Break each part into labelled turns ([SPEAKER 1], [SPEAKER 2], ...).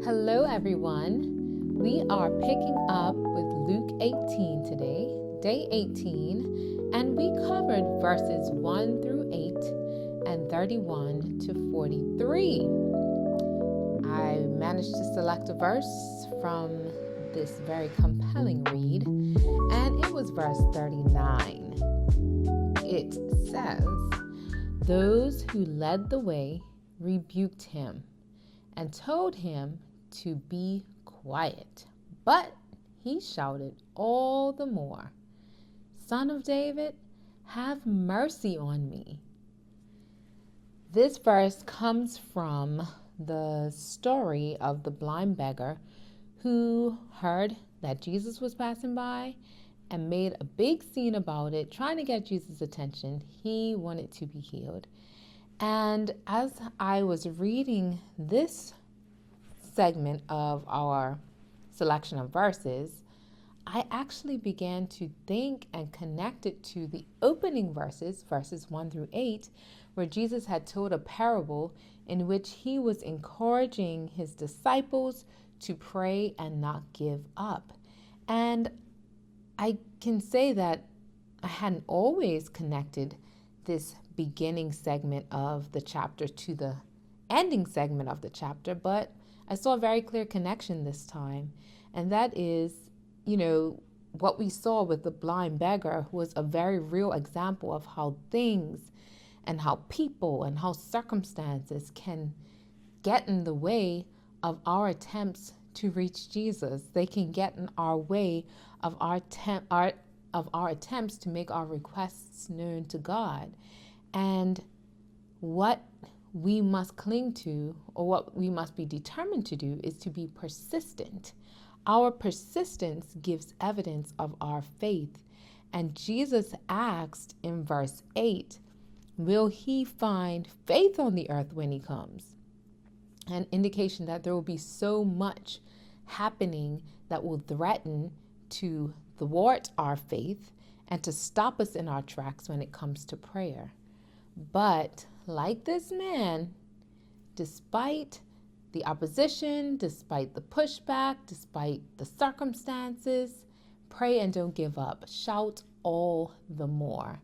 [SPEAKER 1] Hello, everyone. We are picking up with Luke 18 today, day 18, and we covered verses 1 through 8 and 31 to 43. I managed to select a verse from this very compelling read, and it was verse 39. It says, "Those who led the way rebuked him and told him to be quiet. But he shouted all the more, 'Son of David, have mercy on me.'" This verse comes from the story of the blind beggar who heard that Jesus was passing by and made a big scene about it, trying to get Jesus' attention. He wanted to be healed. And as I was reading this segment of our selection of verses, I actually began to think and connect it to the opening verses 1 through 8, where Jesus had told a parable in which he was encouraging his disciples to pray and not give up. And I can say that I hadn't always connected this beginning segment of the chapter to the ending segment of the chapter, but I saw a very clear connection this time. And that is, what we saw with the blind beggar was a very real example of how things and how people and how circumstances can get in the way of our attempts to reach Jesus. They can get in our way of our attempts to make our requests known to God. And what we must cling to, or what we must be determined to do, is to be persistent. Our persistence gives evidence of our faith. And Jesus asked in verse 8, will he find faith on the earth when he comes? An indication that there will be so much happening that will threaten to thwart our faith and to stop us in our tracks when it comes to prayer. But like this man, despite the opposition, despite the pushback, despite the circumstances, pray and don't give up. Shout all the more.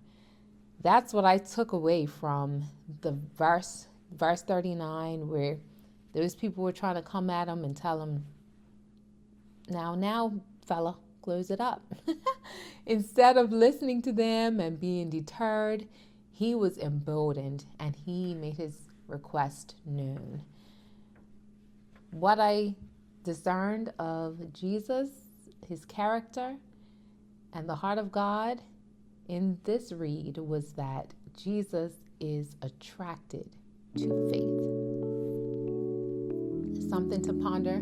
[SPEAKER 1] That's what I took away from the verse 39, where those people were trying to come at him and tell him, now, fella, close it up. Instead of listening to them and being deterred, he was emboldened and he made his request known. What I discerned of Jesus, his character, and the heart of God in this read was that Jesus is attracted to faith. Something to ponder,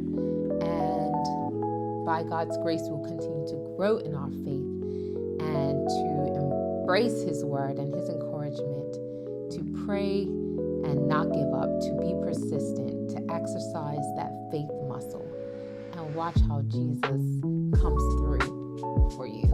[SPEAKER 1] and by God's grace, we'll continue to grow in our faith and to embrace his word and his encouragement to pray and not give up, to be persistent, to exercise that faith muscle, and watch how Jesus comes through for you.